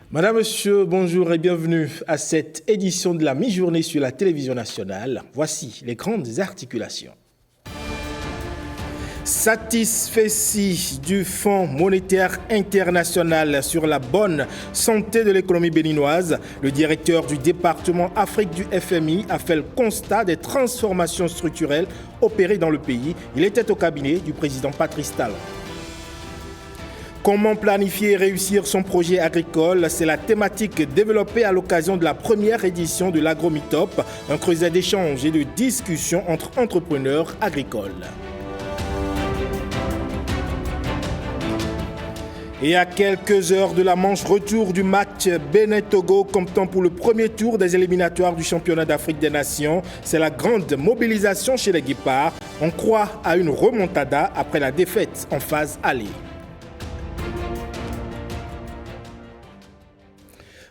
Madame, Monsieur, bonjour et bienvenue à cette édition de la mi-journée sur la télévision nationale. Voici les grandes articulations. Satisfait du Fonds monétaire international sur la bonne santé de l'économie béninoise, le directeur du département Afrique du FMI a fait le constat des transformations structurelles opérées dans le pays. Il était au cabinet du président Patrice Talon. Comment planifier et réussir son projet agricole? C'est la thématique développée à l'occasion de la première édition de l'Agro-Meetup, un creuset d'échanges et de discussions entre entrepreneurs agricoles. Et à quelques heures de la manche retour du match Bénin-Togo, comptant pour le premier tour des éliminatoires du championnat d'Afrique des Nations, c'est la grande mobilisation chez les Guépards. On croit à une remontada après la défaite en phase aller.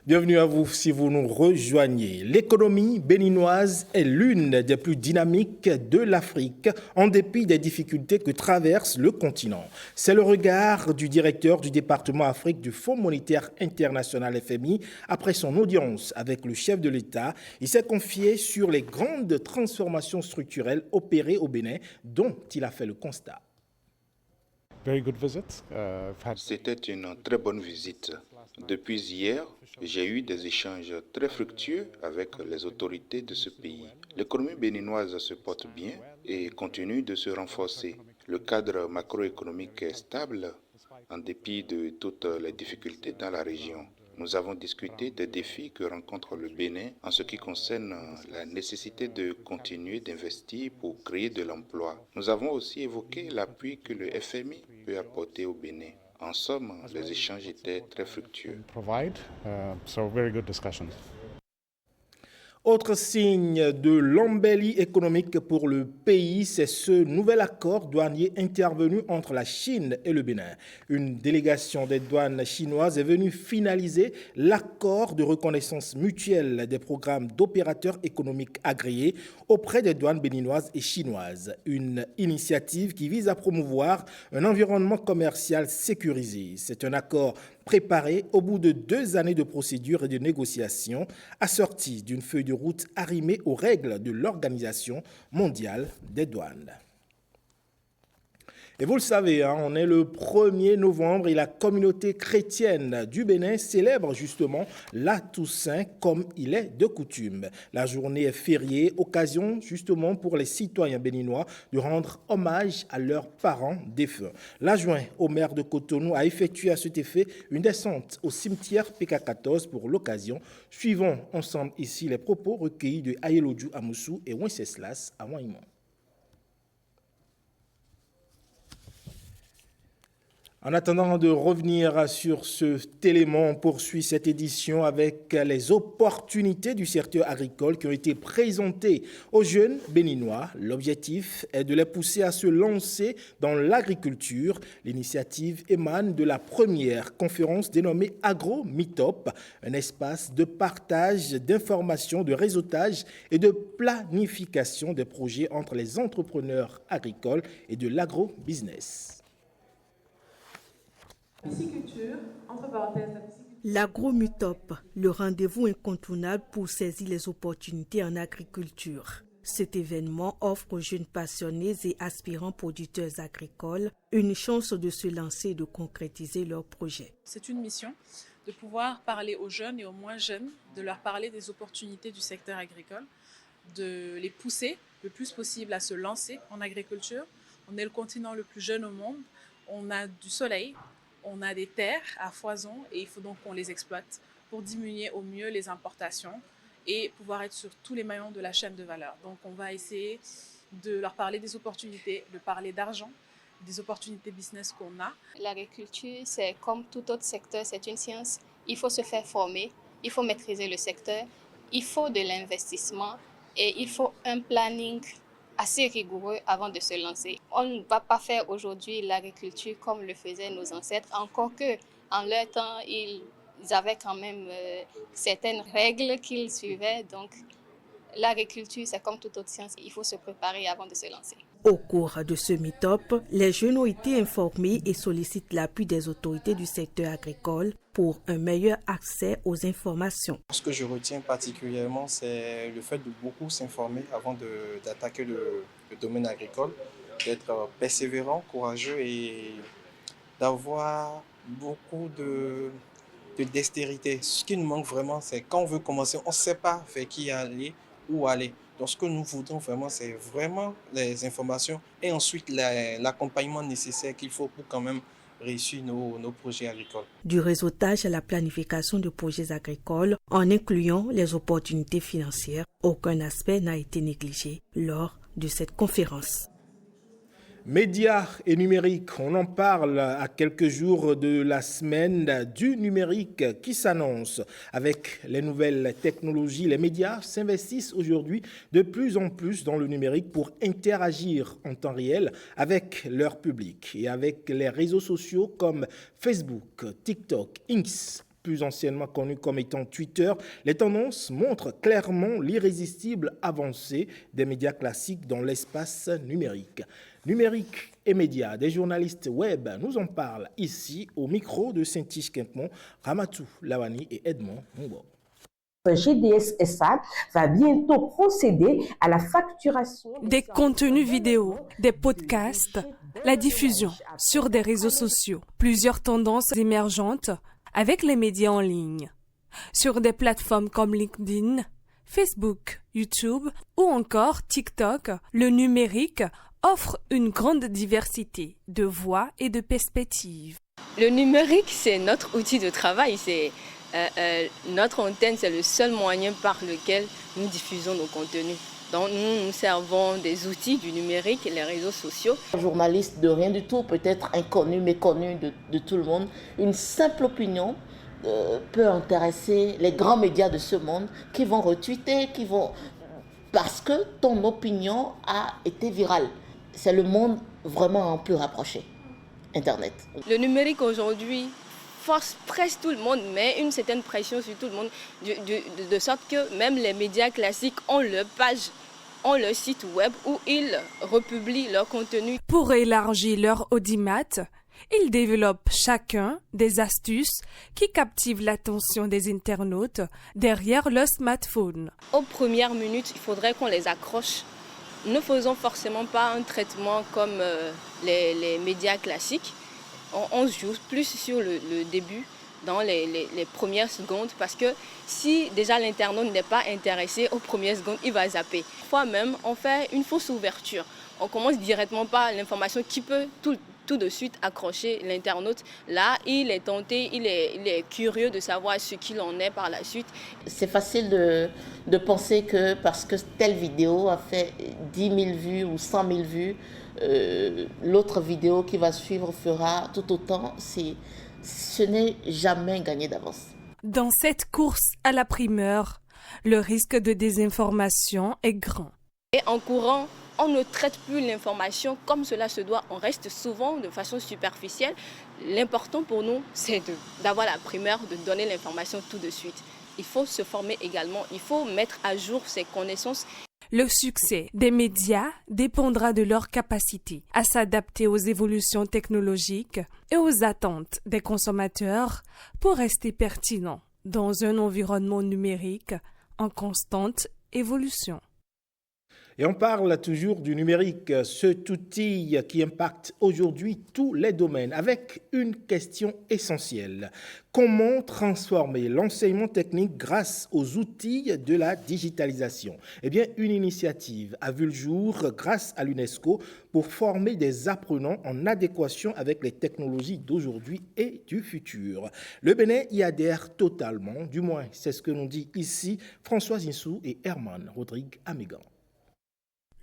Bienvenue à vous si vous nous rejoignez. L'économie béninoise est l'une des plus dynamiques de l'Afrique, en dépit des difficultés que traverse le continent. C'est le regard du directeur du département Afrique du Fonds monétaire international FMI. Après son audience avec le chef de l'État, il s'est confié sur les grandes transformations structurelles opérées au Bénin, dont il a fait le constat. C'était une très bonne visite. Depuis hier, j'ai eu des échanges très fructueux avec les autorités de ce pays. L'économie béninoise se porte bien et continue de se renforcer. Le cadre macroéconomique est stable en dépit de toutes les difficultés dans la région. Nous avons discuté des défis que rencontre le Bénin en ce qui concerne la nécessité de continuer d'investir pour créer de l'emploi. Nous avons aussi évoqué l'appui que le FMI peut apporter au Bénin. En somme, les échanges étaient très fructueux. Autre signe de l'embellie économique pour le pays, c'est ce nouvel accord douanier intervenu entre la Chine et le Bénin. Une délégation des douanes chinoises est venue finaliser l'accord de reconnaissance mutuelle des programmes d'opérateurs économiques agréés auprès des douanes béninoises et chinoises. Une initiative qui vise à promouvoir un environnement commercial sécurisé. C'est un accord préparé au bout de 2 années de procédures et de négociations, assorti d'une feuille de route arrimée aux règles de l'Organisation mondiale des douanes. Et vous le savez, on est le 1er novembre et la communauté chrétienne du Bénin célèbre justement la Toussaint comme il est de coutume. La journée est fériée, occasion justement pour les citoyens béninois de rendre hommage à leurs parents défunts. L'adjoint au maire de Cotonou a effectué à cet effet une descente au cimetière PK14 pour l'occasion. Suivons ensemble ici les propos recueillis de Ayelodju Amoussou et Wenceslas Amoimon. En attendant de revenir sur cet élément, on poursuit cette édition avec les opportunités du secteur agricole qui ont été présentées aux jeunes béninois. L'objectif est de les pousser à se lancer dans l'agriculture. L'initiative émane de la première conférence dénommée Agro-Meetup, un espace de partage d'informations, de réseautage et de planification des projets entre les entrepreneurs agricoles et de l'agro-business. L'Agro-Meetup, le rendez-vous incontournable pour saisir les opportunités en agriculture. Cet événement offre aux jeunes passionnés et aspirants producteurs agricoles une chance de se lancer et de concrétiser leurs projets. C'est une mission de pouvoir parler aux jeunes et aux moins jeunes, de leur parler des opportunités du secteur agricole, de les pousser le plus possible à se lancer en agriculture. On est le continent le plus jeune au monde, on a du soleil, on a des terres à foison et il faut donc qu'on les exploite pour diminuer au mieux les importations et pouvoir être sur tous les maillons de la chaîne de valeur. Donc on va essayer de leur parler des opportunités, de parler d'argent, des opportunités business qu'on a. L'agriculture, c'est comme tout autre secteur, c'est une science. Il faut se faire former, il faut maîtriser le secteur, il faut de l'investissement et il faut un planning assez rigoureux avant de se lancer. On ne va pas faire aujourd'hui l'agriculture comme le faisaient nos ancêtres, encore que en leur temps, ils avaient quand même certaines règles qu'ils suivaient. Donc, l'agriculture, c'est comme toute autre science, il faut se préparer avant de se lancer. Au cours de ce meet-up, les jeunes ont été informés et sollicitent l'appui des autorités du secteur agricole pour un meilleur accès aux informations. Ce que je retiens particulièrement, c'est le fait de beaucoup s'informer avant d'attaquer le domaine agricole, d'être persévérant, courageux et d'avoir beaucoup de dextérité. Ce qui nous manque vraiment, c'est quand on veut commencer, on ne sait pas vers qui aller, où aller. Donc ce que nous voudrons vraiment, c'est vraiment les informations et ensuite l'accompagnement nécessaire qu'il faut pour quand même réussir nos projets agricoles. Du réseautage à la planification de projets agricoles, en incluant les opportunités financières, aucun aspect n'a été négligé lors de cette conférence. Médias et numérique, on en parle à quelques jours de la semaine du numérique qui s'annonce. Avec les nouvelles technologies, les médias s'investissent aujourd'hui de plus en plus dans le numérique pour interagir en temps réel avec leur public et avec les réseaux sociaux comme Facebook, TikTok, X, plus anciennement connu comme étant Twitter. Les tendances montrent clairement l'irrésistible avancée des médias classiques dans l'espace numérique. Numérique et médias, des journalistes web nous en parlent ici au micro de Saint-Tiche Quimpemont, Ramatou Lawani et Edmond Moubo. GDS-SA va bientôt procéder à la facturation des contenus vidéo, des podcasts, la diffusion sur des réseaux sociaux. Plusieurs tendances émergentes avec les médias en ligne, sur des plateformes comme LinkedIn, Facebook, YouTube ou encore TikTok. Le numérique offre une grande diversité de voix et de perspectives. Le numérique, c'est notre outil de travail, c'est notre antenne, c'est le seul moyen par lequel nous diffusons nos contenus. Donc nous servons des outils du numérique, les réseaux sociaux. Un journaliste de rien du tout, peut-être inconnu, méconnu de tout le monde, une simple opinion peut intéresser les grands médias de ce monde qui vont retweeter, parce que ton opinion a été virale. C'est le monde vraiment un peu rapproché, Internet. Le numérique aujourd'hui force presque tout le monde, met une certaine pression sur tout le monde, de sorte que même les médias classiques ont leur page, ont leur site web où ils republient leur contenu. Pour élargir leur audimat, ils développent chacun des astuces qui captivent l'attention des internautes derrière leur smartphone. Aux premières minutes, il faudrait qu'on les accroche. Ne faisons forcément pas un traitement comme les médias classiques. On se joue plus sur le début, dans les premières secondes, parce que si déjà l'internaute n'est pas intéressé aux premières secondes, il va zapper. Parfois même, on fait une fausse ouverture. On commence directement par l'information qui peut tout de suite accrocher l'internaute. Là, il est tenté, il est curieux de savoir ce qu'il en est par la suite. C'est facile de penser que parce que telle vidéo a fait 10 000 vues ou 100 000 vues, l'autre vidéo qui va suivre fera tout autant. Ce n'est jamais gagné d'avance. Dans cette course à la primeur, le risque de désinformation est grand. Et en courant, on ne traite plus l'information comme cela se doit. On reste souvent de façon superficielle. L'important pour nous, c'est d'avoir la primeur, de donner l'information tout de suite. Il faut se former également, il faut mettre à jour ses connaissances. Le succès des médias dépendra de leur capacité à s'adapter aux évolutions technologiques et aux attentes des consommateurs pour rester pertinents dans un environnement numérique en constante évolution. Et on parle toujours du numérique, cet outil qui impacte aujourd'hui tous les domaines, avec une question essentielle. Comment transformer l'enseignement technique grâce aux outils de la digitalisation? Eh bien, une initiative a vu le jour grâce à l'UNESCO pour former des apprenants en adéquation avec les technologies d'aujourd'hui et du futur. Le Bénin y adhère totalement, du moins c'est ce que nous dit ici Françoise Insou et Herman Rodrigue Amégan.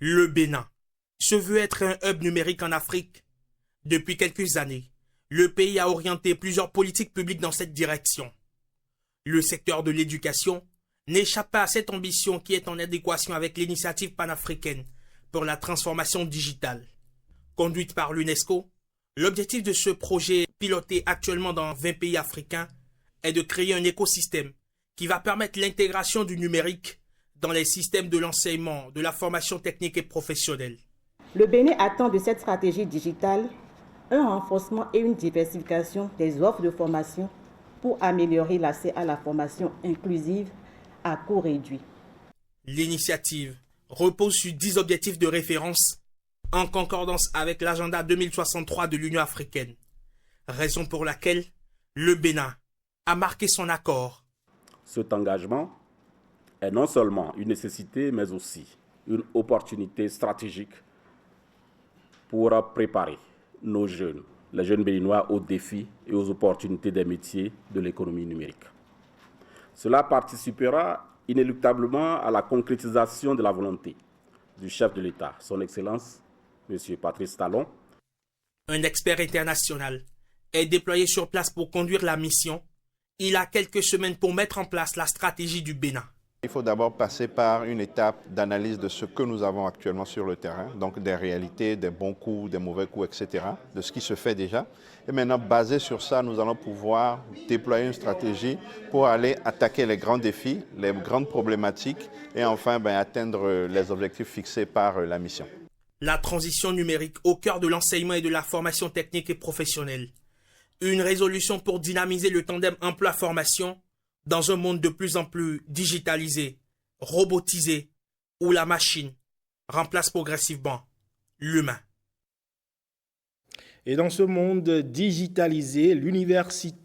Le Bénin se veut être un hub numérique en Afrique. Depuis quelques années, le pays a orienté plusieurs politiques publiques dans cette direction. Le secteur de l'éducation n'échappe pas à cette ambition qui est en adéquation avec l'initiative panafricaine pour la transformation digitale. Conduite par l'UNESCO, l'objectif de ce projet, piloté actuellement dans 20 pays africains, est de créer un écosystème qui va permettre l'intégration du numérique dans les systèmes de l'enseignement, de la formation technique et professionnelle. Le Bénin attend de cette stratégie digitale un renforcement et une diversification des offres de formation pour améliorer l'accès à la formation inclusive à coût réduit. L'initiative repose sur 10 objectifs de référence en concordance avec l'agenda 2063 de l'Union africaine, raison pour laquelle le Bénin a marqué son accord. Cet engagement est non seulement une nécessité, mais aussi une opportunité stratégique pour préparer nos jeunes, les jeunes béninois, aux défis et aux opportunités des métiers de l'économie numérique. Cela participera inéluctablement à la concrétisation de la volonté du chef de l'État, son Excellence, M. Patrice Talon. Un expert international est déployé sur place pour conduire la mission. Il a quelques semaines pour mettre en place la stratégie du Bénin. Il faut d'abord passer par une étape d'analyse de ce que nous avons actuellement sur le terrain, donc des réalités, des bons coups, des mauvais coups, etc., de ce qui se fait déjà. Et maintenant, basé sur ça, nous allons pouvoir déployer une stratégie pour aller attaquer les grands défis, les grandes problématiques et enfin atteindre les objectifs fixés par la mission. La transition numérique au cœur de l'enseignement et de la formation technique et professionnelle. Une résolution pour dynamiser le tandem emploi-formation dans un monde de plus en plus digitalisé, robotisé, où la machine remplace progressivement l'humain. Et dans ce monde digitalisé, l'université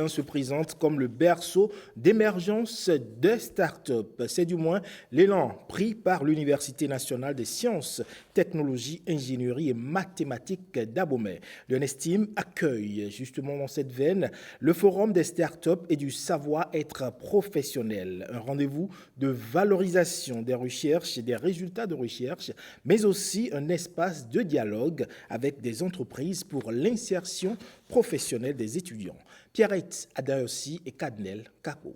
se présente comme le berceau d'émergence de start-up. C'est du moins l'élan pris par l'Université nationale des sciences, technologies, ingénierie et mathématiques d'Abomey. L'UNESTIM accueille justement dans cette veine le forum des start-up et du savoir-être professionnel. Un rendez-vous de valorisation des recherches et des résultats de recherche, mais aussi un espace de dialogue avec des entreprises pour l'insertion professionnelle des étudiants. Pierrette Adaossi et Kadnel Kako.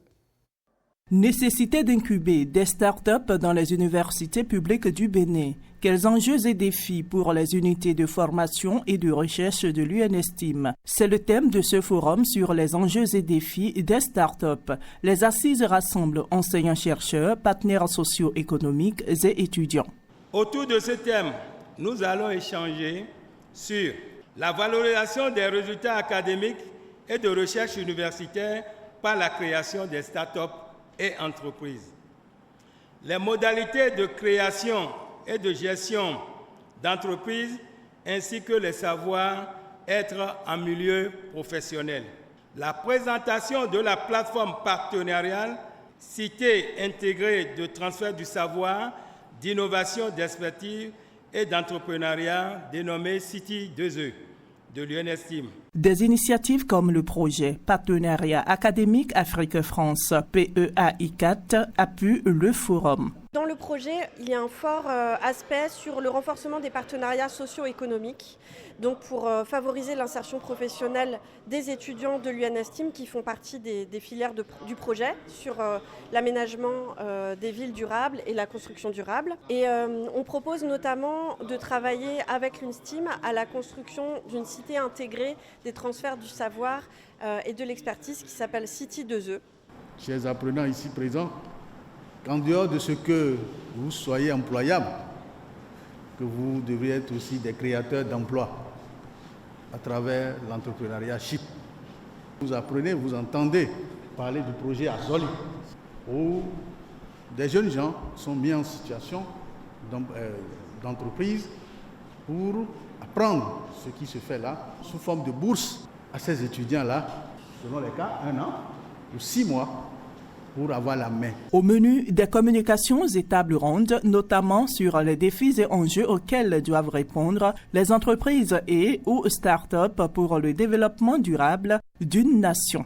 Nécessité d'incuber des startups dans les universités publiques du Bénin. Quels enjeux et défis pour les unités de formation et de recherche de l'UNESTIM? C'est le thème de ce forum sur les enjeux et défis des startups. Les assises rassemblent enseignants-chercheurs, partenaires socio-économiques et étudiants. Autour de ce thème, nous allons échanger sur la valorisation des résultats académiques et de recherche universitaire par la création des start-up et entreprises. Les modalités de création et de gestion d'entreprises ainsi que les savoir-être en milieu professionnel. La présentation de la plateforme partenariale Cité intégrée de transfert du savoir, d'innovation, d'expertise et d'entrepreneuriat dénommée City 2E de l'UNESTIM. Des initiatives comme le projet Partenariat académique Afrique-France, PEAI4, appuient le forum. Dans le projet, il y a un fort aspect sur le renforcement des partenariats socio-économiques, donc pour favoriser l'insertion professionnelle des étudiants de l'UNESTIM qui font partie des filières du projet sur l'aménagement des villes durables et la construction durable. Et on propose notamment de travailler avec l'UNESTIM à la construction d'une cité intégrée des transferts du savoir et de l'expertise qui s'appelle City 2E. Chers apprenants ici présents, qu'en dehors de ce que vous soyez employables, que vous devriez être aussi des créateurs d'emplois à travers l'entrepreneuriat CHIP. Vous apprenez, vous entendez parler du projet Azoli, où des jeunes gens sont mis en situation d'entreprise pour apprendre ce qui se fait là, sous forme de bourse à ces étudiants-là, selon les cas, 1 an ou 6 mois, pour avoir la main. Au menu des communications et tables rondes, notamment sur les défis et enjeux auxquels doivent répondre les entreprises et ou start-up pour le développement durable d'une nation.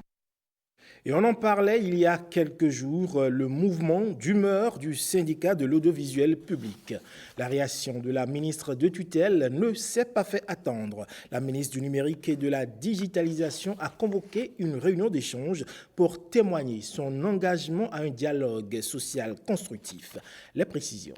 Et on en parlait il y a quelques jours, le mouvement d'humeur du syndicat de l'audiovisuel public. La réaction de la ministre de tutelle ne s'est pas fait attendre. La ministre du numérique et de la digitalisation a convoqué une réunion d'échange pour témoigner son engagement à un dialogue social constructif. Les précisions.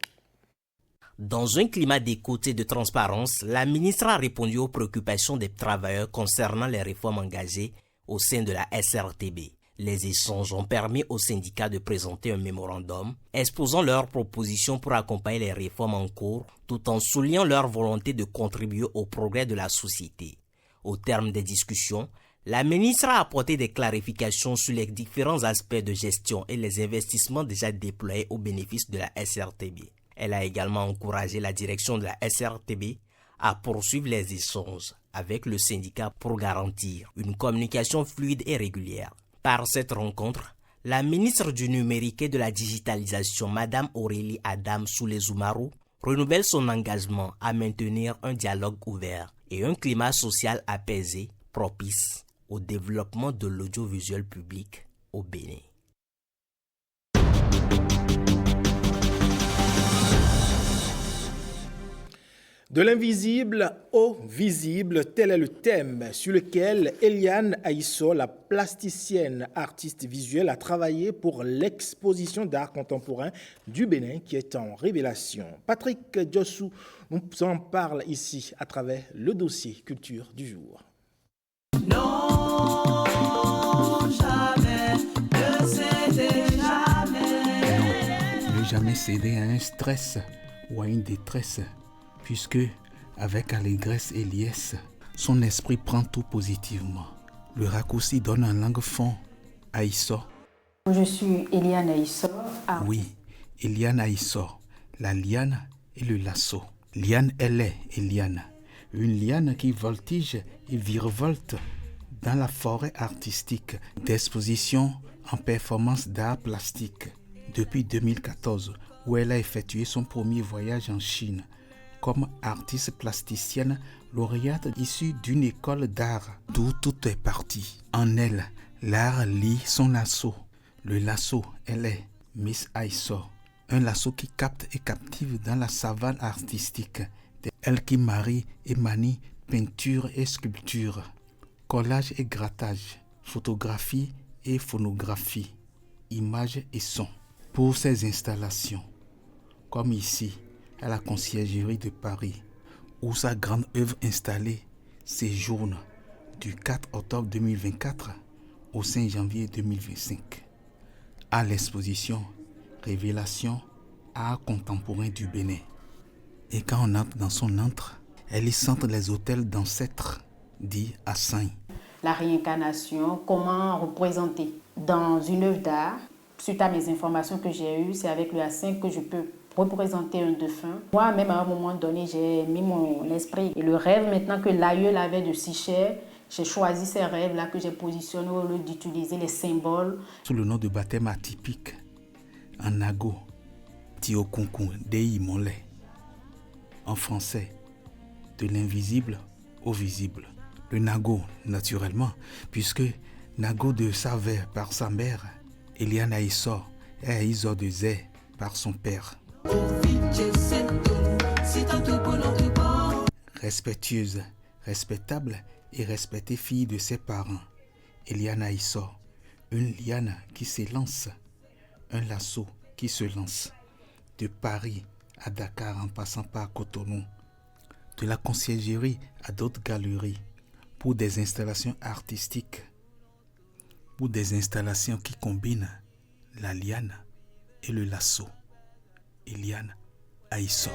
Dans un climat d'écoute et de transparence, la ministre a répondu aux préoccupations des travailleurs concernant les réformes engagées au sein de la SRTB. Les échanges ont permis aux syndicats de présenter un mémorandum exposant leurs propositions pour accompagner les réformes en cours tout en soulignant leur volonté de contribuer au progrès de la société. Au terme des discussions, la ministre a apporté des clarifications sur les différents aspects de gestion et les investissements déjà déployés au bénéfice de la SRTB. Elle a également encouragé la direction de la SRTB à poursuivre les échanges avec le syndicat pour garantir une communication fluide et régulière. Par cette rencontre, la ministre du Numérique et de la Digitalisation, Mme Aurélie Adam Soulé-Zoumarou, renouvelle son engagement à maintenir un dialogue ouvert et un climat social apaisé, propice au développement de l'audiovisuel public au Bénin. De l'invisible au visible, tel est le thème sur lequel Eliane Aïsso, la plasticienne artiste visuelle, a travaillé pour l'exposition d'art contemporain du Bénin qui est en révélation. Patrick Djossou nous en parle ici à travers le dossier culture du jour. Non, jamais, ne cédez jamais. Non, ne jamais céder à un stress ou à une détresse. Puisque, avec allégresse et liesse, son esprit prend tout positivement. Le raccourci donne en langue fond Aïsso. Je suis Eliane Aïsso. Oui, Eliane Aïsso, la liane et le lasso. Liane, elle est Eliane, une liane qui voltige et virevolte dans la forêt artistique d'exposition en performance d'art plastique depuis 2014, où elle a effectué son premier voyage en Chine comme artiste plasticienne lauréate issue d'une école d'art d'où tout est parti. En elle, l'art lie son lasso. Le lasso, elle est Miss Aïsso, un lasso qui capte et captive dans la savane artistique. Elle qui marie et manie peinture et sculpture, collage et grattage, photographie et phonographie, images et son. Pour ses installations, comme ici, à la Conciergerie de Paris, où sa grande œuvre installée séjourne du 4 octobre 2024 au 5 janvier 2025. À l'exposition Révélation Art contemporain du Bénin. Et quand on entre dans son antre, elle y sente les autels d'ancêtres, dit Assain. La réincarnation, comment représenter dans une œuvre d'art. Suite à mes informations que j'ai eues, c'est avec le Assain que je peux représenter un défunt. Moi-même, à un moment donné, j'ai mis mon esprit et le rêve maintenant que l'aïeul avait de si cher, j'ai choisi ces rêves-là que j'ai positionnés au lieu d'utiliser les symboles. Sous le nom de baptême atypique, en nago, Tiokunku Dei Mole. En français, de l'invisible au visible. Le nago, naturellement, puisque nago de Savé par sa mère, Eliane Aïsso et Aïsso de Zé par son père. Respectueuse, respectable et respectée fille de ses parents, Eliane Aïsso, une liane qui s'élance, un lasso qui se lance, de Paris à Dakar en passant par Cotonou, de la Conciergerie à d'autres galeries, pour des installations artistiques, pour des installations qui combinent la liane et le lasso. Eliane Aïsso.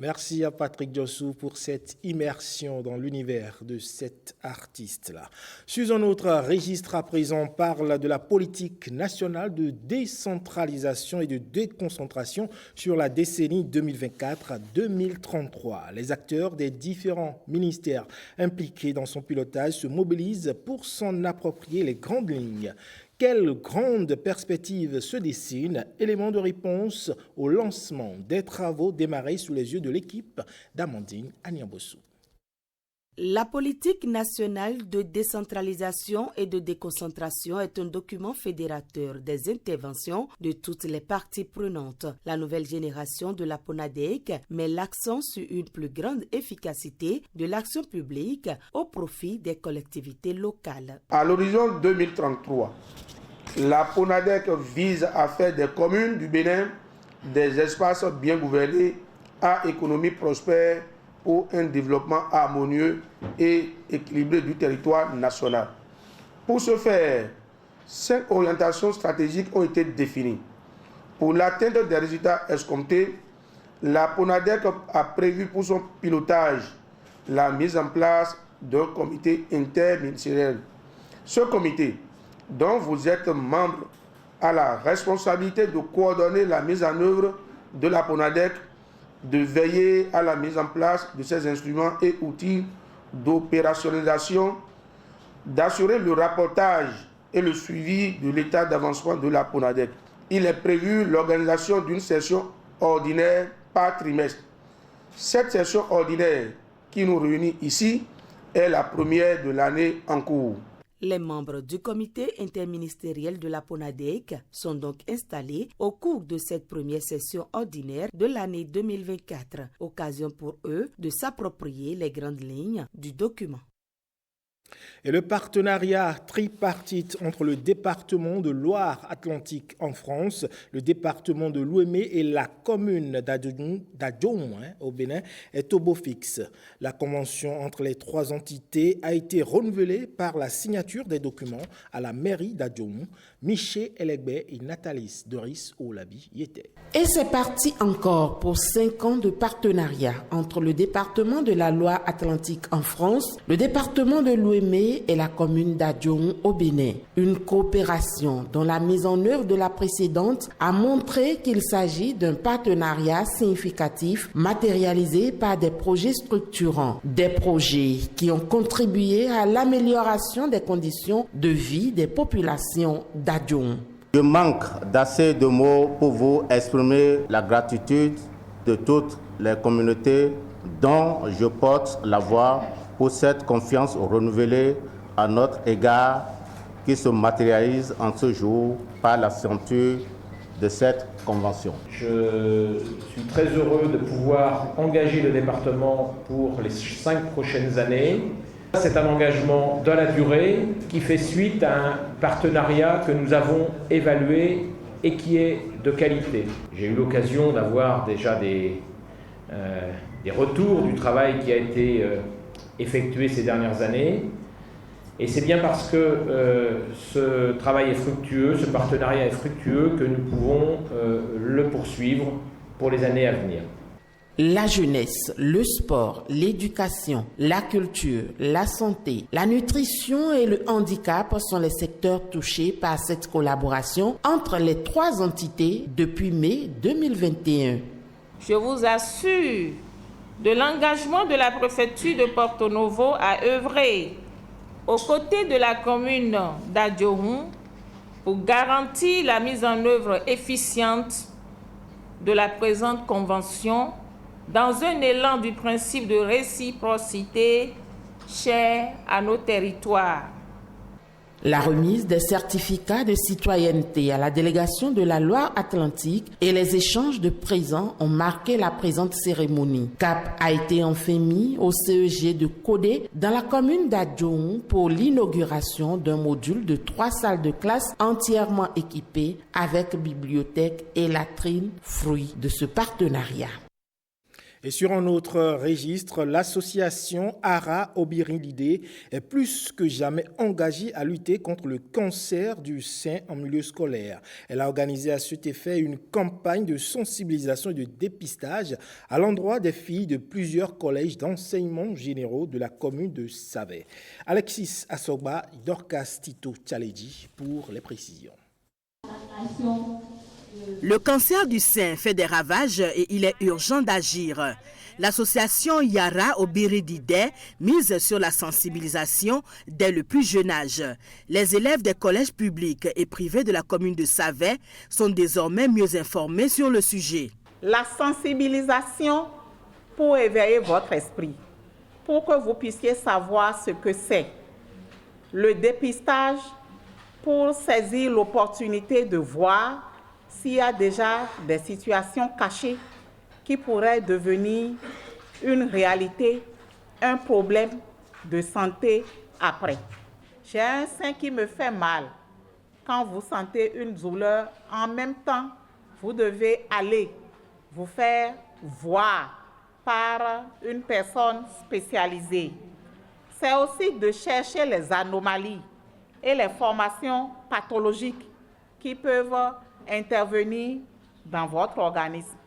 Merci à Patrick Djossou pour cette immersion dans l'univers de cet artiste-là. Sur un autre registre à présent, on parle de la politique nationale de décentralisation et de déconcentration sur la décennie 2024 à 2033. Les acteurs des différents ministères impliqués dans son pilotage se mobilisent pour s'en approprier les grandes lignes. Quelles grandes perspectives se dessinent? Élément de réponse au lancement des travaux démarrés sous les yeux de l'équipe d'Amandine Aniambossou. La politique nationale de décentralisation et de déconcentration est un document fédérateur des interventions de toutes les parties prenantes. La nouvelle génération de la PONADEC met l'accent sur une plus grande efficacité de l'action publique au profit des collectivités locales. À l'horizon 2033, la PONADEC vise à faire des communes du Bénin des espaces bien gouvernés à économie prospère pour un développement harmonieux et équilibré du territoire national. Pour ce faire, 5 orientations stratégiques ont été définies. Pour l'atteinte des résultats escomptés, la PONADEC a prévu pour son pilotage la mise en place d'un comité interministériel. Ce comité, dont vous êtes membre, a la responsabilité de coordonner la mise en œuvre de la PONADEC, de veiller à la mise en place de ces instruments et outils d'opérationnalisation, d'assurer le rapportage et le suivi de l'état d'avancement de la PONADEC. Il est prévu l'organisation d'une session ordinaire par trimestre. Cette session ordinaire qui nous réunit ici est la première de l'année en cours. Les membres du comité interministériel de la PONADEC sont donc installés au cours de cette première session ordinaire de l'année 2024, occasion pour eux de s'approprier les grandes lignes du document. Et le partenariat tripartite entre le département de Loire-Atlantique en France, le département de Lomé et la commune d'Adjoum au Bénin est au beau fixe. La convention entre les 3 entités a été renouvelée par la signature des documents à la mairie d'Adjoum. Michel Elegbe et Nathalie Doris Olabi y étaient. Et c'est parti encore pour 5 ans de partenariat entre le département de la Loire-Atlantique en France, le département de Lomé et la commune d'Adjoum au Bénin. Une coopération dont la mise en œuvre de la précédente a montré qu'il s'agit d'un partenariat significatif matérialisé par des projets structurants, des projets qui ont contribué à l'amélioration des conditions de vie des populations d'Adjoum. Je manque d'assez de mots pour vous exprimer la gratitude de toutes les communautés dont je porte la voix pour cette confiance renouvelée à notre égard qui se matérialise en ce jour par la signature de cette convention. Je suis très heureux de pouvoir engager le département pour les 5 prochaines années. C'est un engagement dans la durée qui fait suite à un partenariat que nous avons évalué et qui est de qualité. J'ai eu l'occasion d'avoir déjà des retours du travail qui a été effectué ces dernières années. Et c'est bien parce que ce travail est fructueux, ce partenariat est fructueux que nous pouvons le poursuivre pour les années à venir. La jeunesse, le sport, l'éducation, la culture, la santé, la nutrition et le handicap sont les secteurs touchés par cette collaboration entre les 3 entités depuis mai 2021. Je vous assure de l'engagement de la préfecture de Porto Novo à œuvrer aux côtés de la commune d'Adjoum pour garantir la mise en œuvre efficiente de la présente convention dans un élan du principe de réciprocité cher à nos territoires. La remise des certificats de citoyenneté à la délégation de la Loire-Atlantique et les échanges de présents ont marqué la présente cérémonie. Cap a été enfin mis au CEG de Codé dans la commune d'Adjoum pour l'inauguration d'un module de 3 salles de classe entièrement équipées avec bibliothèque et latrines, fruit de ce partenariat. Et sur un autre registre, l'association ARA Obiridide est plus que jamais engagée à lutter contre le cancer du sein en milieu scolaire. Elle a organisé à cet effet une campagne de sensibilisation et de dépistage à l'endroit des filles de plusieurs collèges d'enseignement généraux de la commune de Savet. Alexis Assoba, Dorcas Tito Tchaledji pour les précisions. Le cancer du sein fait des ravages et il est urgent d'agir. L'association Yara Obiridide mise sur la sensibilisation dès le plus jeune âge. Les élèves des collèges publics et privés de la commune de Savet sont désormais mieux informés sur le sujet. La sensibilisation pour éveiller votre esprit, pour que vous puissiez savoir ce que c'est. Le dépistage pour saisir l'opportunité de voir s'il y a déjà des situations cachées qui pourraient devenir une réalité, un problème de santé après. J'ai un sein qui me fait mal. Quand vous sentez une douleur, en même temps, vous devez aller vous faire voir par une personne spécialisée. C'est aussi de chercher les anomalies et les formations pathologiques qui peuvent intervenir dans votre organisme.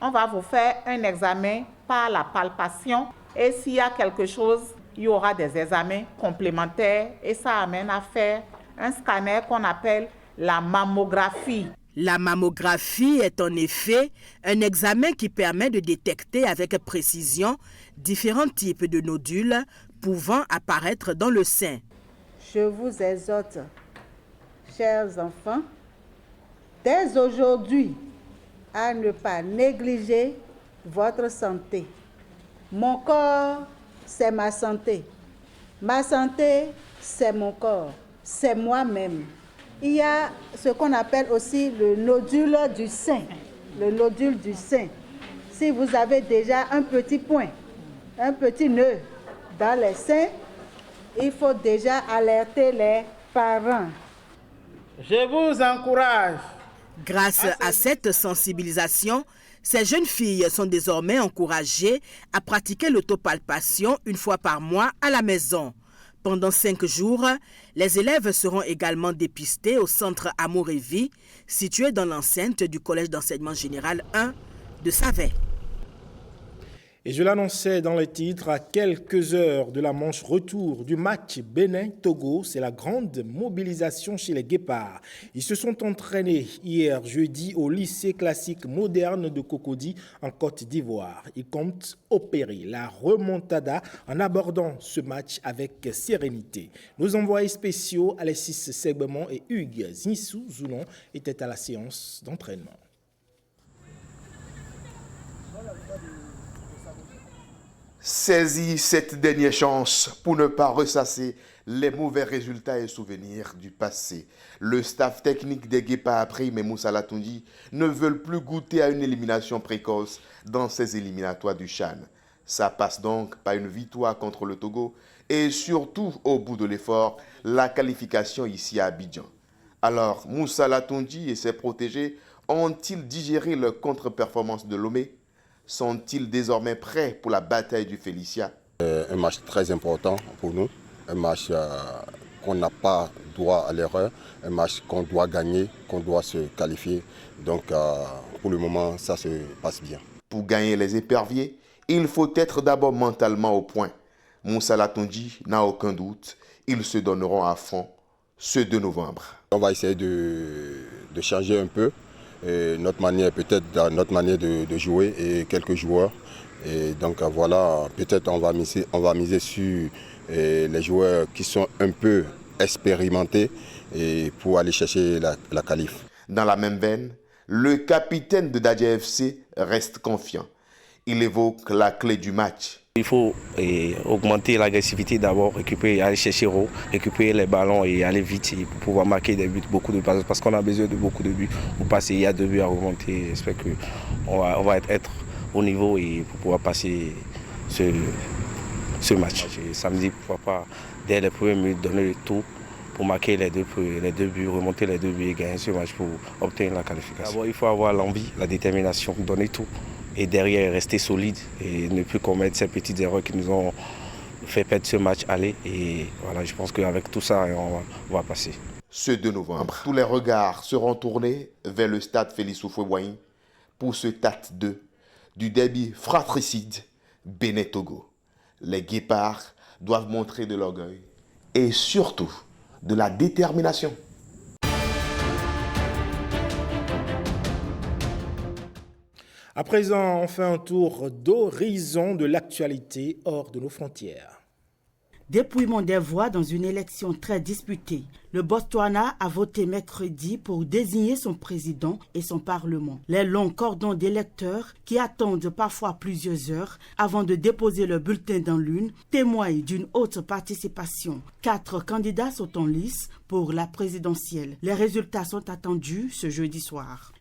On va vous faire un examen par la palpation et s'il y a quelque chose, il y aura des examens complémentaires et ça amène à faire un scanner qu'on appelle la mammographie. La mammographie est en effet un examen qui permet de détecter avec précision différents types de nodules pouvant apparaître dans le sein. Je vous exhorte, chers enfants, dès aujourd'hui, à ne pas négliger votre santé. Mon corps, c'est ma santé. Ma santé, c'est mon corps, c'est moi-même. Il y a ce qu'on appelle aussi le nodule du sein. Le nodule du sein. Si vous avez déjà un petit point, un petit nœud dans les seins, il faut déjà alerter les parents. Je vous encourage. Grâce à cette sensibilisation, ces jeunes filles sont désormais encouragées à pratiquer l'autopalpation une fois par mois à la maison. Pendant 5 jours, les élèves seront également dépistés au centre Amour et Vie, situé dans l'enceinte du Collège d'enseignement général 1 de Savet. Et je l'annonçais dans les titres, à quelques heures de la manche retour du match Bénin-Togo, c'est la grande mobilisation chez les Guépards. Ils se sont entraînés hier jeudi au lycée classique moderne de Cocody en Côte d'Ivoire. Ils comptent opérer la remontada en abordant ce match avec sérénité. Nos envoyés spéciaux Alexis Segbemon et Hugues Zinsou-Zoulon étaient à la séance d'entraînement. Saisis cette dernière chance pour ne pas ressasser les mauvais résultats et souvenirs du passé. Le staff technique des Guépards Prime et Moussa Latoundji ne veulent plus goûter à une élimination précoce dans ces éliminatoires du CHAN. Ça passe donc par une victoire contre le Togo et surtout, au bout de l'effort, la qualification ici à Abidjan. Alors, Moussa Latoundji et ses protégés ont-ils digéré leur contre-performance de Lomé? Sont-ils désormais prêts pour la bataille du Félicia? Un match très important pour nous, un match qu'on n'a pas droit à l'erreur, un match qu'on doit gagner, qu'on doit se qualifier. Donc pour le moment, ça se passe bien. Pour gagner les éperviers, il faut être d'abord mentalement au point. Moussa Latoundji n'a aucun doute, ils se donneront à fond ce 2 novembre. On va essayer de changer un peu. Notre manière, peut-être notre manière de jouer et quelques joueurs. Et donc voilà, peut-être on va miser sur les joueurs qui sont un peu expérimentés et pour aller chercher la qualif. Dans la même veine, le capitaine de Dadja FC reste confiant. Il évoque la clé du match. Il faut augmenter l'agressivité d'abord, aller chercher haut, récupérer les ballons et aller vite pour pouvoir marquer des buts, beaucoup de passes, parce qu'on a besoin de beaucoup de buts pour passer. Il y a 2 buts à remonter. J'espère qu'on va être au niveau et pour pouvoir passer ce match. Et samedi, pourquoi pas, dès les premières minutes, donner le tout pour marquer les deux buts, remonter les 2 buts et gagner ce match pour obtenir la qualification. D'abord, il faut avoir l'envie, la détermination, donner tout. Et derrière, rester solide et ne plus commettre ces petites erreurs qui nous ont fait perdre ce match aller. Et voilà, je pense qu'avec tout ça, on va passer. Ce 2 novembre, tous les regards seront tournés vers le stade Félix Houphouët-Boigny pour ce TAT 2 du derby fratricide Bénin-Togo. Les Guépards doivent montrer de l'orgueil et surtout de la détermination. À présent, on fait un tour d'horizon de l'actualité hors de nos frontières. Dépouillement des voix dans une élection très disputée. Le Botswana a voté mercredi pour désigner son président et son parlement. Les longs cordons d'électeurs qui attendent parfois plusieurs heures avant de déposer leur bulletin dans l'urne témoignent d'une haute participation. 4 candidats sont en lice pour la présidentielle. Les résultats sont attendus ce jeudi soir.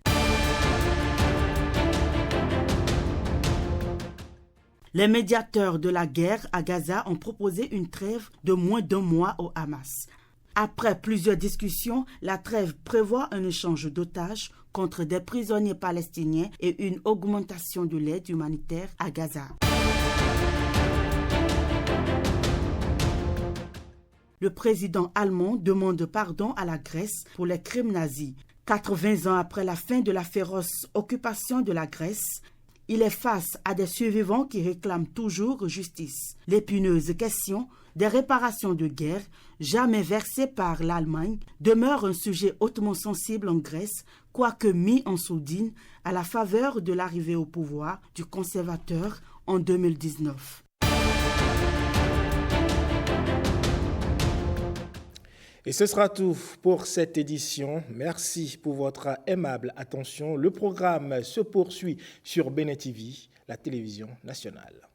Les médiateurs de la guerre à Gaza ont proposé une trêve de moins d'1 mois au Hamas. Après plusieurs discussions, la trêve prévoit un échange d'otages contre des prisonniers palestiniens et une augmentation de l'aide humanitaire à Gaza. Le président allemand demande pardon à la Grèce pour les crimes nazis. 80 ans après la fin de la féroce occupation de la Grèce, il est face à des survivants qui réclament toujours justice. L'épineuse question des réparations de guerre, jamais versées par l'Allemagne, demeure un sujet hautement sensible en Grèce, quoique mis en sourdine à la faveur de l'arrivée au pouvoir du conservateur en 2019. Et ce sera tout pour cette édition. Merci pour votre aimable attention. Le programme se poursuit sur Bénin TV, la télévision nationale.